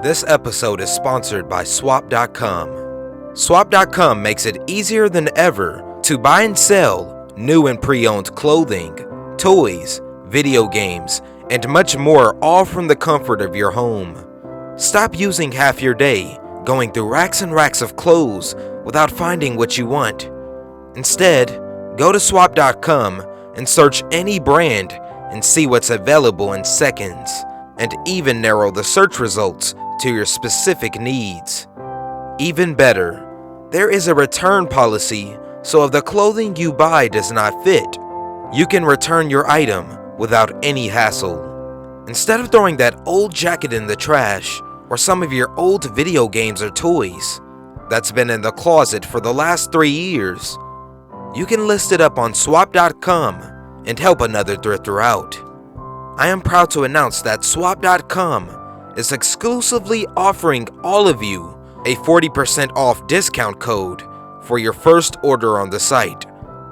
This episode is sponsored by Swap.com. Swap.com makes it easier than ever to buy and sell new and pre-owned clothing, toys, video games, and much more, all from the comfort of your home. Stop using half your day going through racks and racks of clothes without finding what you want. Instead, go to Swap.com and search any brand and see what's available in seconds, and even narrow the search results to your specific needs. Even better, there is a return policy, so if the clothing you buy does not fit, you can return your item without any hassle. Instead of throwing that old jacket in the trash, or some of your old video games or toys that's been in the closet for the last 3 years, you can list it up on Swap.com and help another thrifter out. I am proud to announce that Swap.com is exclusively offering all of you a 40% off discount code for your first order on the site,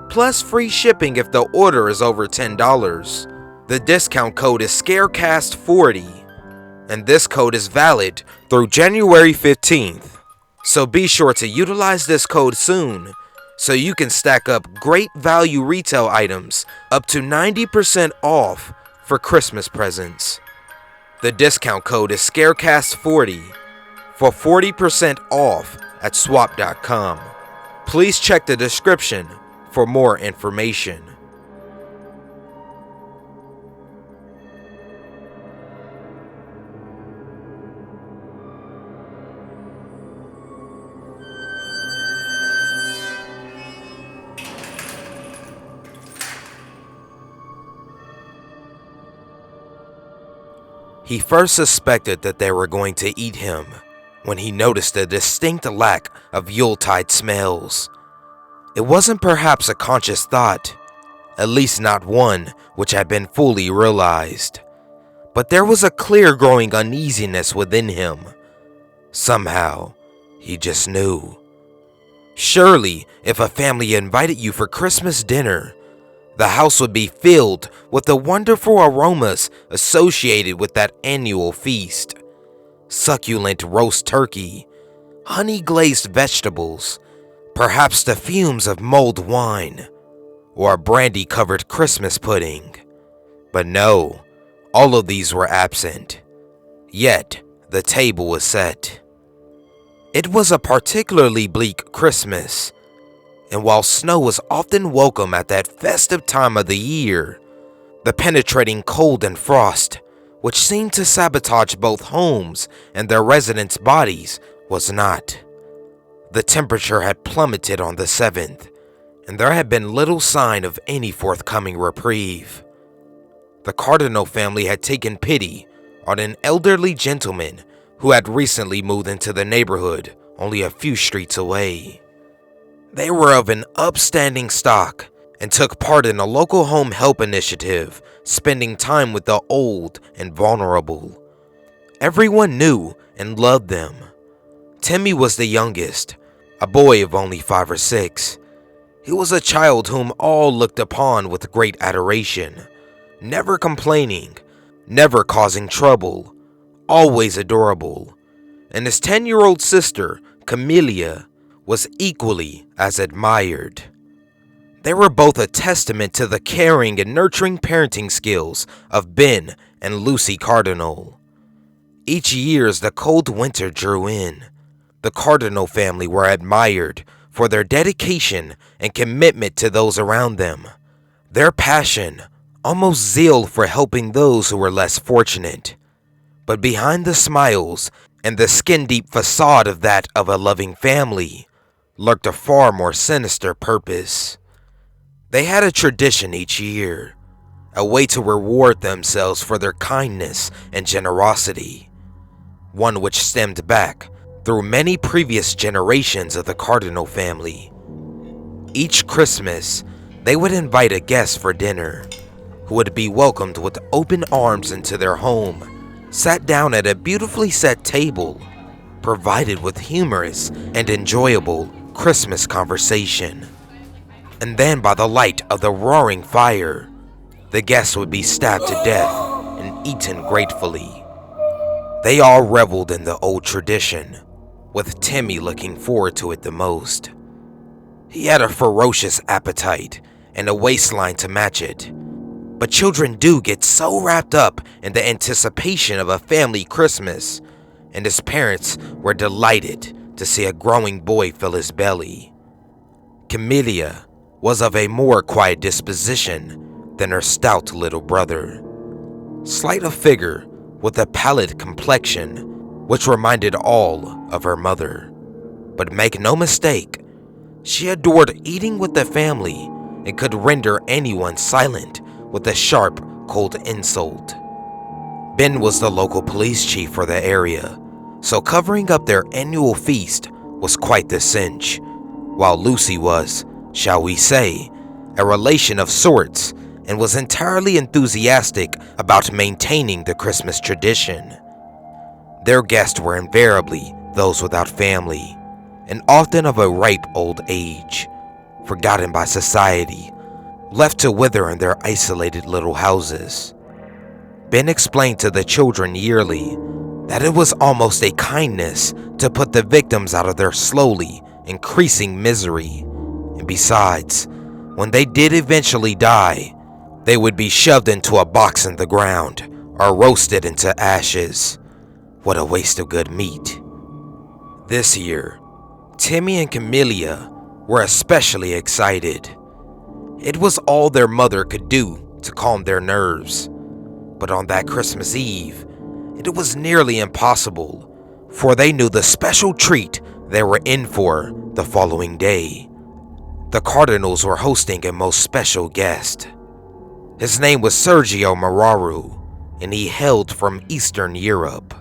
plus free shipping if the order is over $10. The discount code is SCARECAST40, and this code is valid through January 15th. So be sure to utilize this code soon so you can stack up great value retail items up to 90% off for Christmas presents. The discount code is SCARECAST40 for 40% off at Swap.com. Please check the description for more information. He first suspected that they were going to eat him when he noticed a distinct lack of Yuletide smells. It wasn't perhaps a conscious thought, at least not one which had been fully realized, but there was a clear growing uneasiness within him. Somehow, he just knew. Surely, if a family invited you for Christmas dinner, the house would be filled with the wonderful aromas associated with that annual feast. Succulent roast turkey, honey-glazed vegetables, perhaps the fumes of mulled wine, or a brandy-covered Christmas pudding. But no, all of these were absent. Yet, the table was set. It was a particularly bleak Christmas, and while snow was often welcome at that festive time of the year, the penetrating cold and frost, which seemed to sabotage both homes and their residents' bodies, was not. The temperature had plummeted on the 7th, and there had been little sign of any forthcoming reprieve. The Cardinal family had taken pity on an elderly gentleman who had recently moved into the neighborhood only a few streets away. They were of an upstanding stock and took part in a local home help initiative, spending time with the old and vulnerable. Everyone knew and loved them. Timmy was the youngest, a boy of only 5 or 6. He was a child whom all looked upon with great adoration, never complaining, never causing trouble, always adorable. And his 10-year-old sister, Camellia, was equally as admired. They were both a testament to the caring and nurturing parenting skills of Ben and Lucy Cardinal. Each year as the cold winter drew in, the Cardinal family were admired for their dedication and commitment to those around them, their passion, almost zeal for helping those who were less fortunate. But behind the smiles and the skin-deep facade of that of a loving family lurked a far more sinister purpose. They had a tradition each year, a way to reward themselves for their kindness and generosity, one which stemmed back through many previous generations of the Cardinal family. Each Christmas, they would invite a guest for dinner, who would be welcomed with open arms into their home, sat down at a beautifully set table, provided with humorous and enjoyable Christmas conversation. And then by the light of the roaring fire, the guests would be stabbed to death and eaten gratefully. They all reveled in the old tradition, with Timmy looking forward to it the most. He had a ferocious appetite and a waistline to match it. But children do get so wrapped up in the anticipation of a family Christmas, and his parents were delighted to see a growing boy fill his belly. Camellia was of a more quiet disposition than her stout little brother. Slight of figure with a pallid complexion which reminded all of her mother. But make no mistake, she adored eating with the family and could render anyone silent with a sharp, cold insult. Ben was the local police chief for the area, so covering up their annual feast was quite the cinch, while Lucy was, shall we say, a relation of sorts and was entirely enthusiastic about maintaining the Christmas tradition. Their guests were invariably those without family, and often of a ripe old age, forgotten by society, left to wither in their isolated little houses. Ben explained to the children yearly that it was almost a kindness to put the victims out of their slowly increasing misery, and besides, when they did eventually die, they would be shoved into a box in the ground or roasted into ashes. What a waste of good meat. This year, Timmy and Camellia were especially excited. It was all their mother could do to calm their nerves. But on that Christmas Eve, it was nearly impossible, for they knew the special treat they were in for the following day. The Cardinals were hosting a most special guest. His name was Sergio Moraru, and he hailed from Eastern Europe.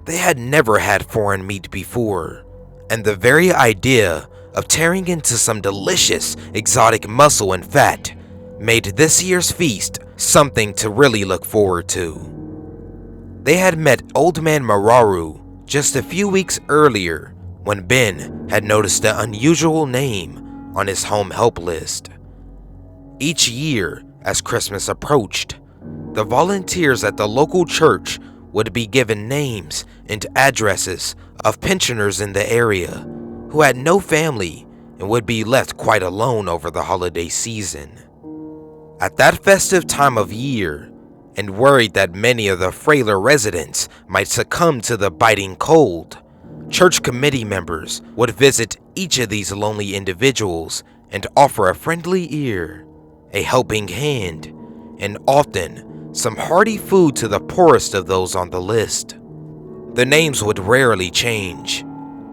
They had never had foreign meat before, and the very idea of tearing into some delicious exotic muscle and fat made this year's feast something to really look forward to. They had met Old Man Moraru just a few weeks earlier when Ben had noticed the unusual name on his home help list. Each year, as Christmas approached, the volunteers at the local church would be given names and addresses of pensioners in the area who had no family and would be left quite alone over the holiday season. At that festive time of year, and worried that many of the frailer residents might succumb to the biting cold, church committee members would visit each of these lonely individuals and offer a friendly ear, a helping hand, and often some hearty food to the poorest of those on the list. The names would rarely change,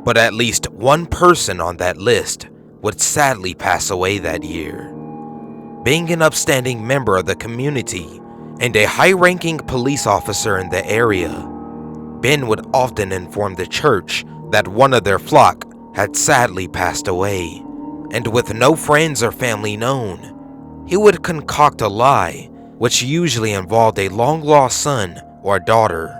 but at least one person on that list would sadly pass away that year. Being an upstanding member of the community and a high-ranking police officer in the area, Ben would often inform the church that one of their flock had sadly passed away, and with no friends or family known, he would concoct a lie which usually involved a long-lost son or daughter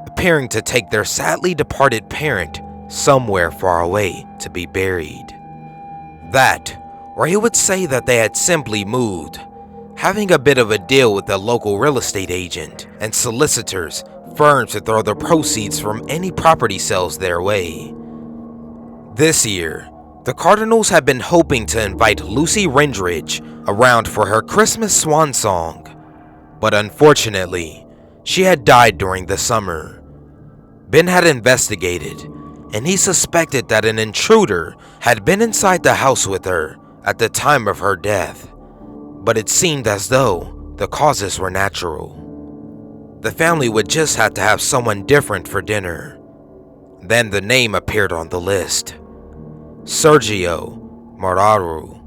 appearing to take their sadly departed parent somewhere far away to be buried. That, or he would say that they had simply moved, having a bit of a deal with the local real estate agent and solicitors firms to throw the proceeds from any property sales their way. This year, the Cardinals had been hoping to invite Lucy Rendridge around for her Christmas swan song, but unfortunately, she had died during the summer. Ben had investigated, and he suspected that an intruder had been inside the house with her at the time of her death, but it seemed as though the causes were natural. The family would just have to have someone different for dinner. Then the name appeared on the list. Sergio Moraru,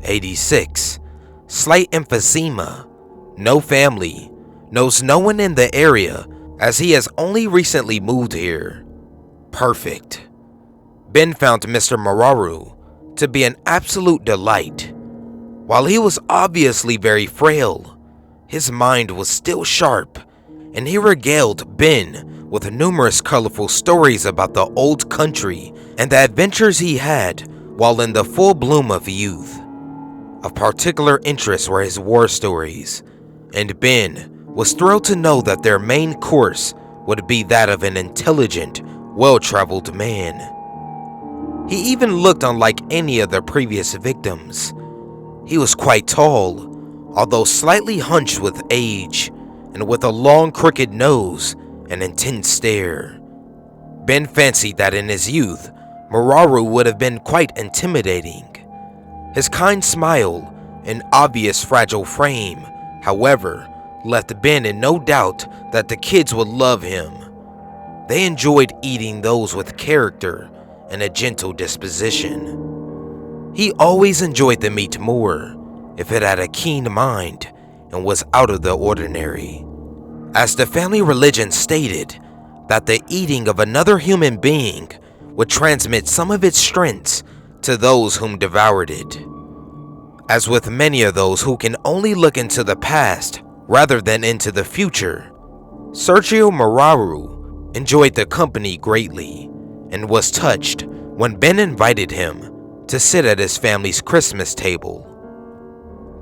86, slight emphysema, no family, knows no one in the area as he has only recently moved here. Perfect. Ben found Mr. Moraru to be an absolute delight. While he was obviously very frail, his mind was still sharp, and he regaled Ben with numerous colorful stories about the old country and the adventures he had while in the full bloom of youth. Of particular interest were his war stories, and Ben was thrilled to know that their main course would be that of an intelligent, well-traveled man. He even looked unlike any of the previous victims. He was quite tall, although slightly hunched with age, and with a long crooked nose and intense stare. Ben fancied that in his youth, Mararu would have been quite intimidating. His kind smile and obvious fragile frame, however, left Ben in no doubt that the kids would love him. They enjoyed eating those with character and a gentle disposition. He always enjoyed the meat more if it had a keen mind and was out of the ordinary, as the family religion stated that the eating of another human being would transmit some of its strengths to those whom devoured it. As with many of those who can only look into the past rather than into the future, Sergio Mararu enjoyed the company greatly and was touched when Ben invited him to sit at his family's Christmas table.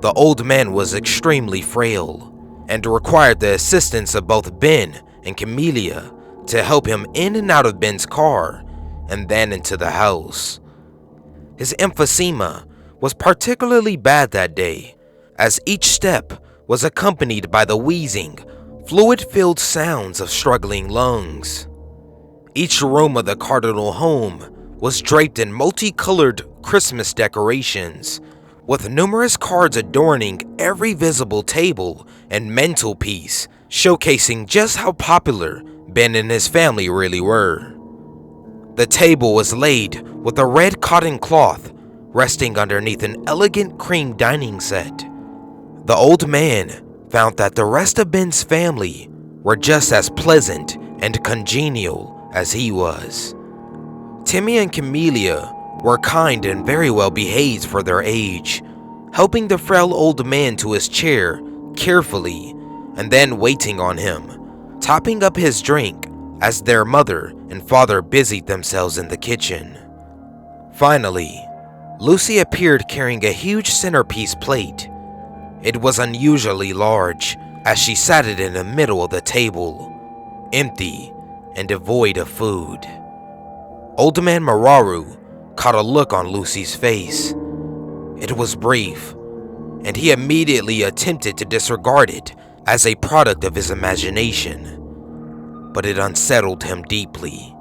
The old man was extremely frail and required the assistance of both Ben and Camellia to help him in and out of Ben's car and then into the house. His emphysema was particularly bad that day, as each step was accompanied by the wheezing, fluid-filled sounds of struggling lungs. Each room of the Cardinal home was draped in multicolored Christmas decorations, with numerous cards adorning every visible table and mantelpiece, showcasing just how popular Ben and his family really were. The table was laid with a red cotton cloth resting underneath an elegant cream dining set. The old man found that the rest of Ben's family were just as pleasant and congenial as he was. Timmy and Camellia were kind and very well behaved for their age, helping the frail old man to his chair carefully and then waiting on him, topping up his drink as their mother and father busied themselves in the kitchen. Finally, Lucy appeared carrying a huge centerpiece plate. It was unusually large, as she sat it in the middle of the table, empty and devoid of food. Old Man Mararu caught a look on Lucy's face. It was brief, and he immediately attempted to disregard it as a product of his imagination, but it unsettled him deeply.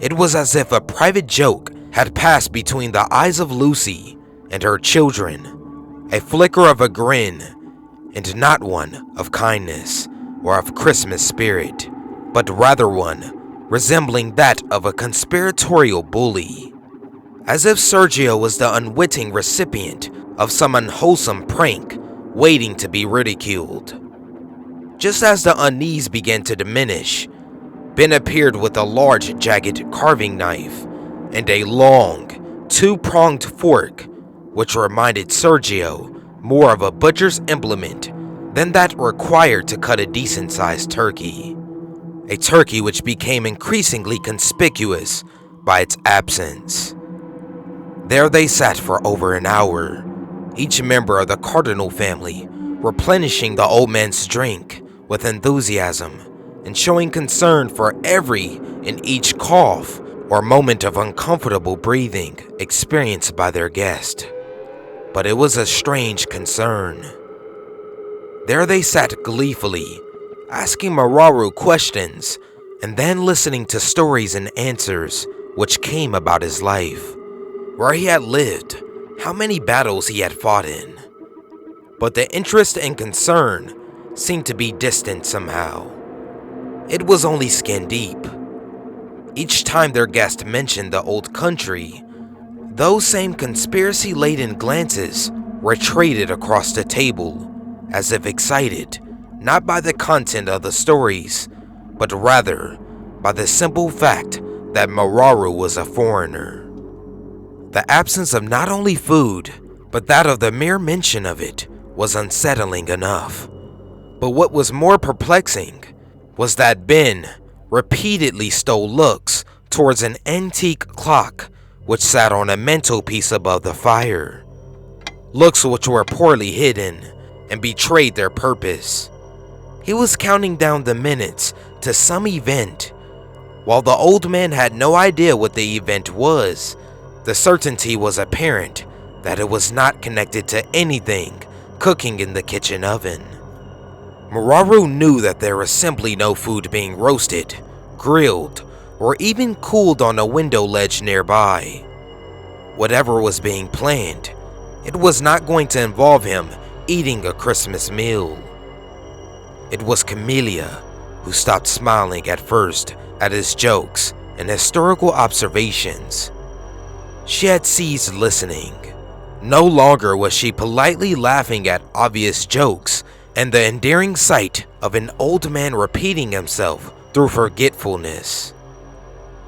It was as if a private joke had passed between the eyes of Lucy and her children, a flicker of a grin, and not one of kindness or of Christmas spirit, but rather one resembling that of a conspiratorial bully, as if Sergio was the unwitting recipient of some unwholesome prank waiting to be ridiculed. Just as the unease began to diminish, Ben appeared with a large jagged carving knife and a long, two-pronged fork, which reminded Sergio more of a butcher's implement than that required to cut a decent-sized turkey. A turkey which became increasingly conspicuous by its absence. There they sat for over an hour, each member of the Cardinal family replenishing the old man's drink with enthusiasm and showing concern for every and each cough or moment of uncomfortable breathing experienced by their guest. But it was a strange concern. There they sat gleefully, asking Mararu questions and then listening to stories and answers which came about his life, where he had lived, how many battles he had fought in. But the interest and concern seemed to be distant somehow. It was only skin deep. Each time their guest mentioned the old country, those same conspiracy-laden glances retreated across the table, as if excited, not by the content of the stories, but rather by the simple fact that Mararu was a foreigner. The absence of not only food, but that of the mere mention of it was unsettling enough. But what was more perplexing was that Ben repeatedly stole looks towards an antique clock which sat on a mantelpiece above the fire. Looks which were poorly hidden and betrayed their purpose. He was counting down the minutes to some event. While the old man had no idea what the event was, the certainty was apparent that it was not connected to anything cooking in the kitchen oven. Muraru knew that there was simply no food being roasted, grilled, or even cooled on a window ledge nearby. Whatever was being planned, it was not going to involve him eating a Christmas meal. It was Camellia who stopped smiling at first at his jokes and historical observations. She had ceased listening. No longer was she politely laughing at obvious jokes and the endearing sight of an old man repeating himself through forgetfulness.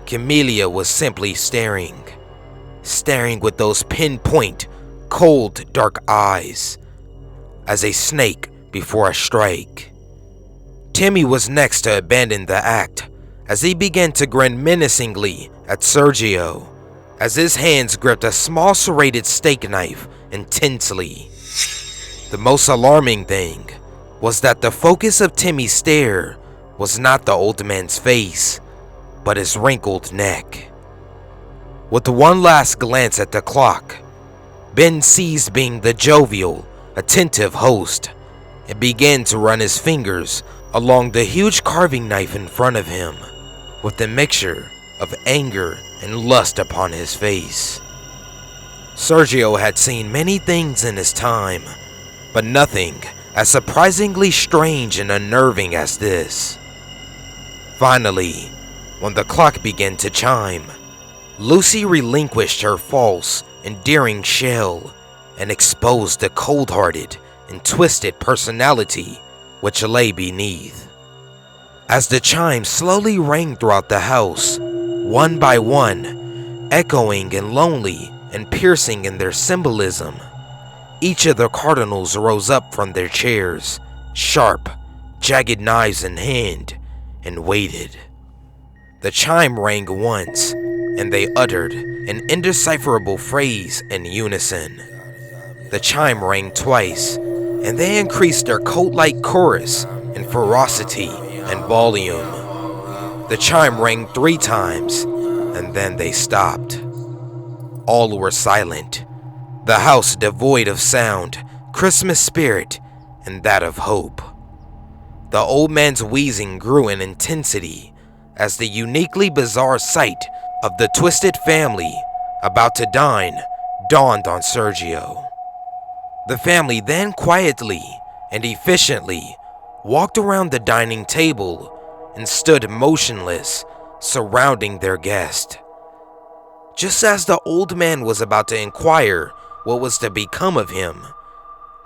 Camellia was simply staring with those pinpoint, cold, dark eyes, as a snake before a strike. Timmy was next to abandon the act as he began to grin menacingly at Sergio as his hands gripped a small serrated steak knife intensely. The most alarming thing was that the focus of Timmy's stare was not the old man's face, but his wrinkled neck. With one last glance at the clock, Ben ceased being the jovial, attentive host and began to run his fingers along the huge carving knife in front of him, with a mixture of anger and lust upon his face. Sergio had seen many things in his time, but nothing as surprisingly strange and unnerving as this. Finally, when the clock began to chime, Lucy relinquished her false, endearing shell and exposed the cold-hearted and twisted personality which lay beneath. As the chimes slowly rang throughout the house, one by one, echoing and lonely and piercing in their symbolism, each of the cardinals rose up from their chairs, sharp, jagged knives in hand, and waited. The chime rang once, and they uttered an indecipherable phrase in unison. The chime rang twice, and they increased their cult-like chorus in ferocity and volume. The chime rang 3 times, and then they stopped. All were silent, the house devoid of sound, Christmas spirit, and that of hope. The old man's wheezing grew in intensity as the uniquely bizarre sight of the twisted family about to dine dawned on Sergio. The family then quietly and efficiently walked around the dining table and stood motionless, surrounding their guest. Just as the old man was about to inquire what was to become of him,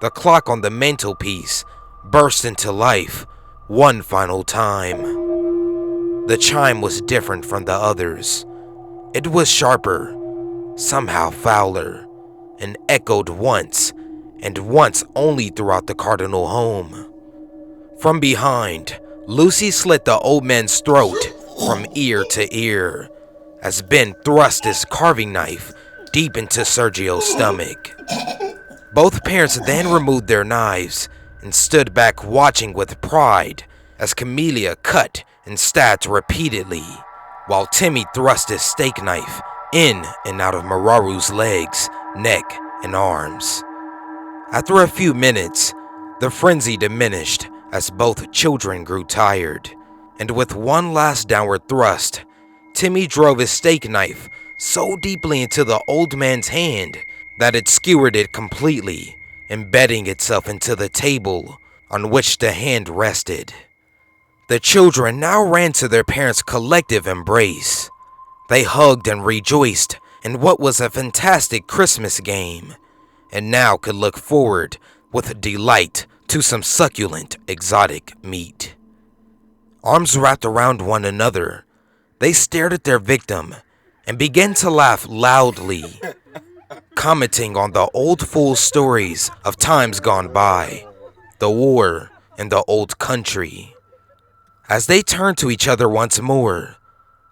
the clock on the mantelpiece burst into life one final time. The chime was different from the others. It was sharper, somehow fouler, and echoed once, and once only throughout the cardinal home. From behind, Lucy slit the old man's throat from ear to ear, as Ben thrust his carving knife deep into Sergio's stomach. Both parents then removed their knives and stood back watching with pride as Camellia cut and stabbed repeatedly, while Timmy thrust his steak knife in and out of Muraru's legs, neck, and arms. After a few minutes, the frenzy diminished as both children grew tired, and with one last downward thrust, Timmy drove his steak knife so deeply into the old man's hand that it skewered it completely, embedding itself into the table on which the hand rested. The children now ran to their parents' collective embrace. They hugged and rejoiced in what was a fantastic Christmas game, and now could look forward with delight to some succulent exotic meat. Arms wrapped around one another, they stared at their victim and began to laugh loudly, commenting on the old fool stories of times gone by, the war, and the old country. As they turned to each other once more,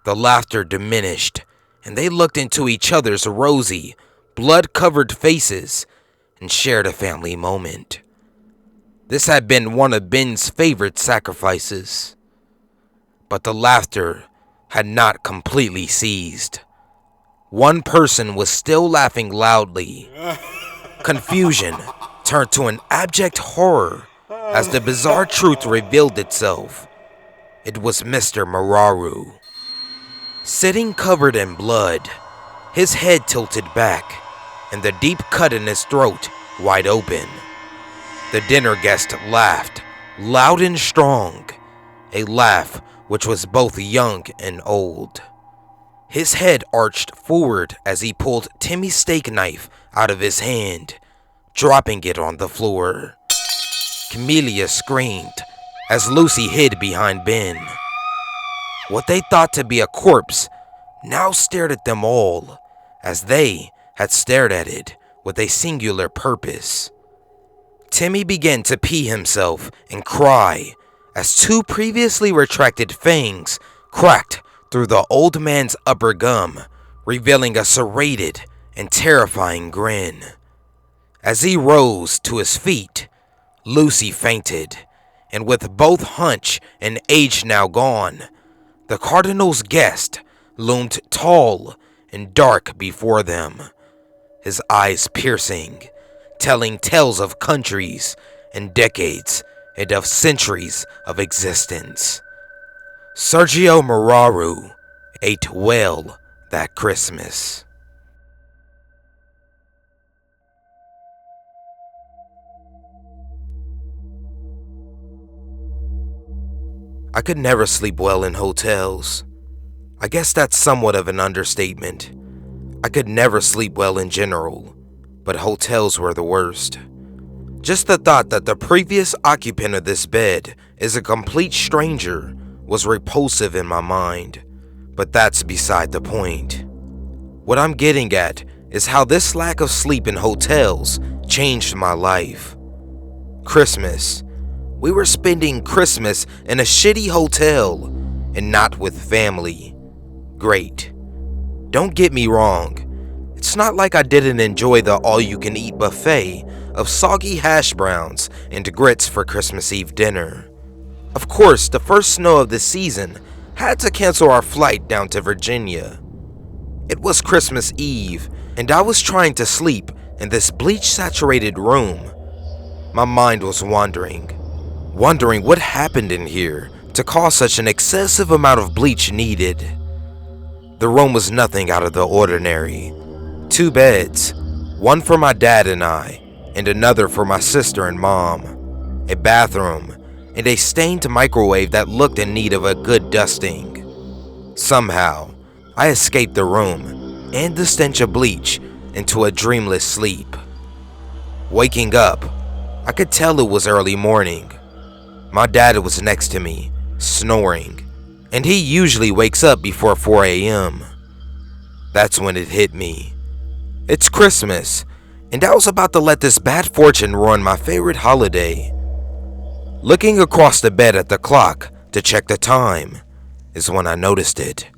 the laughter diminished, and they looked into each other's rosy, blood-covered faces and shared a family moment. This had been one of Ben's favorite sacrifices. But the laughter had not completely ceased. One person was still laughing loudly. Confusion turned to an abject horror as the bizarre truth revealed itself. It was Mr. Mararu. Sitting covered in blood, his head tilted back, and the deep cut in his throat wide open. The dinner guest laughed, loud and strong, a laugh which was both young and old. His head arched forward as he pulled Timmy's steak knife out of his hand, dropping it on the floor. Camellia screamed as Lucy hid behind Ben. What they thought to be a corpse now stared at them all, as they had stared at it with a singular purpose. Timmy began to pee himself and cry as two previously retracted fangs cracked through the old man's upper gum, revealing a serrated and terrifying grin. As he rose to his feet, Lucy fainted, and with both hunch and age now gone, the Cardinal's guest loomed tall and dark before them, his eyes piercing, telling tales of countries and decades and of centuries of existence. Sergio Mararu ate well that Christmas. I could never sleep well in hotels. I guess that's somewhat of an understatement. I could never sleep well in general, but hotels were the worst. Just the thought that the previous occupant of this bed is a complete stranger was repulsive in my mind, but that's beside the point. What I'm getting at is how this lack of sleep in hotels changed my life. Christmas. We were spending Christmas in a shitty hotel and not with family. Great. Don't get me wrong. It's not like I didn't enjoy the all-you-can-eat buffet of soggy hash browns and grits for Christmas Eve dinner. Of course, the first snow of the season had to cancel our flight down to Virginia. It was Christmas Eve, and I was trying to sleep in this bleach-saturated room. My mind was wandering what happened in here to cause such an excessive amount of bleach needed. The room was nothing out of the ordinary. 2 beds, one for my dad and I, and another for my sister and mom. A bathroom, and a stained microwave that looked in need of a good dusting. Somehow, I escaped the room and the stench of bleach into a dreamless sleep. Waking up, I could tell it was early morning. My dad was next to me, snoring, and he usually wakes up before 4 a.m. That's when it hit me. It's Christmas, and I was about to let this bad fortune ruin my favorite holiday. Looking across the bed at the clock to check the time is when I noticed it.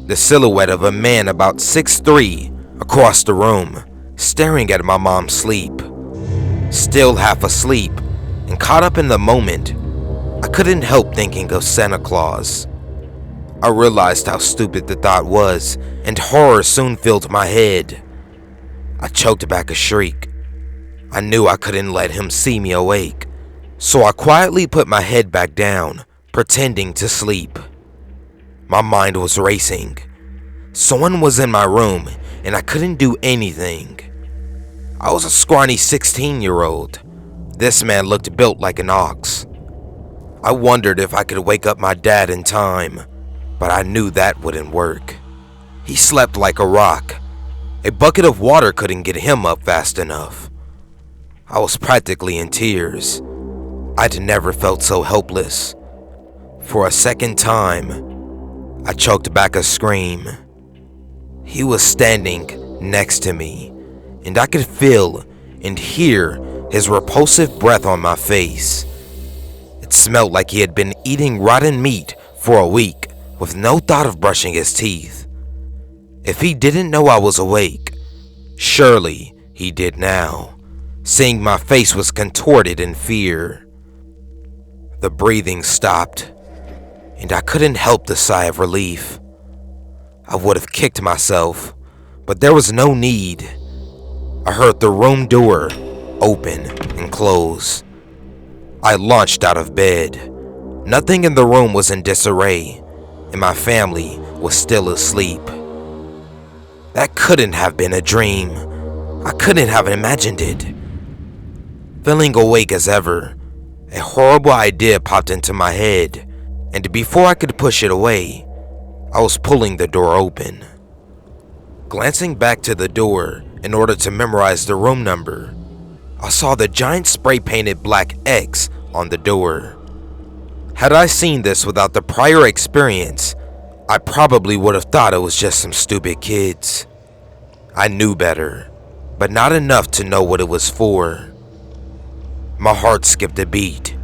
The silhouette of a man about 6'3" across the room, staring at my mom's sleep. Still half asleep and caught up in the moment, I couldn't help thinking of Santa Claus. I realized how stupid the thought was, and horror soon filled my head. I choked back a shriek. I knew I couldn't let him see me awake, so I quietly put my head back down, pretending to sleep. My mind was racing. Someone was in my room, and I couldn't do anything. I was a scrawny 16-year-old. This man looked built like an ox. I wondered if I could wake up my dad in time, but I knew that wouldn't work. He slept like a rock. A bucket of water couldn't get him up fast enough. I was practically in tears. I'd never felt so helpless. For a second time, I choked back a scream. He was standing next to me, and I could feel and hear his repulsive breath on my face. It smelled like he had been eating rotten meat for a week with no thought of brushing his teeth. If he didn't know I was awake, surely he did now, seeing my face was contorted in fear. The breathing stopped, and I couldn't help the sigh of relief. I would have kicked myself, but there was no need. I heard the room door open and close. I launched out of bed. Nothing in the room was in disarray, and my family was still asleep. That couldn't have been a dream. I couldn't have imagined it. Feeling awake as ever, a horrible idea popped into my head, and before I could push it away, I was pulling the door open. Glancing back to the door in order to memorize the room number, I saw the giant spray-painted black X on the door. Had I seen this without the prior experience, I probably would have thought it was just some stupid kids. I knew better, but not enough to know what it was for. My heart skipped a beat.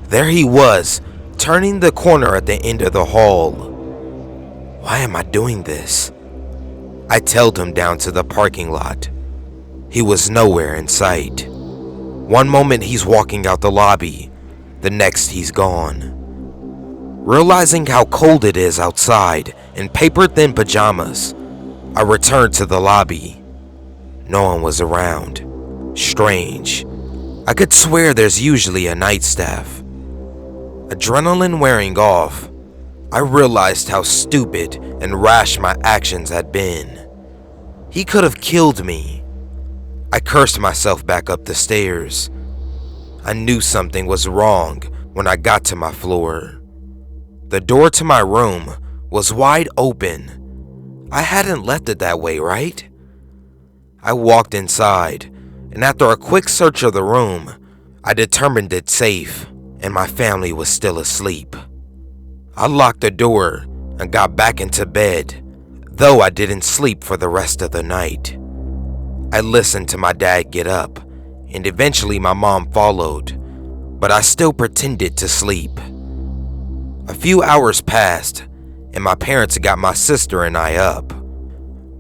There he was, turning the corner at the end of the hall. Why am I doing this? I tailed him down to the parking lot. He was nowhere in sight. One moment he's walking out the lobby, the next he's gone. Realizing how cold it is outside in paper-thin pajamas, I returned to the lobby. No one was around. Strange. I could swear there's usually a night staff. Adrenaline wearing off, I realized how stupid and rash my actions had been. He could have killed me. I cursed myself back up the stairs. I knew something was wrong when I got to my floor. The door to my room was wide open. I hadn't left it that way, right? I walked inside, and after a quick search of the room, I determined it safe and my family was still asleep. I locked the door and got back into bed, though I didn't sleep for the rest of the night. I listened to my dad get up, and eventually my mom followed, but I still pretended to sleep. A few hours passed, and my parents got my sister and I up.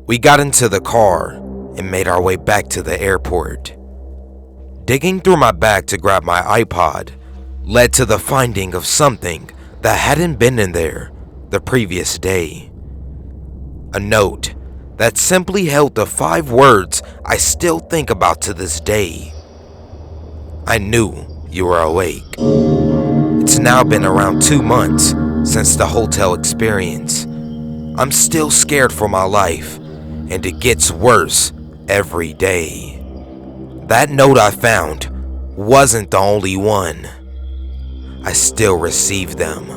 We got into the car and made our way back to the airport. Digging through my bag to grab my iPod led to the finding of something that hadn't been in there the previous day. A note that simply held the 5 words I still think about to this day. I knew you were awake. It's now been around 2 months since the hotel experience. I'm still scared for my life, and it gets worse every day. That note I found wasn't the only one. I still receive them.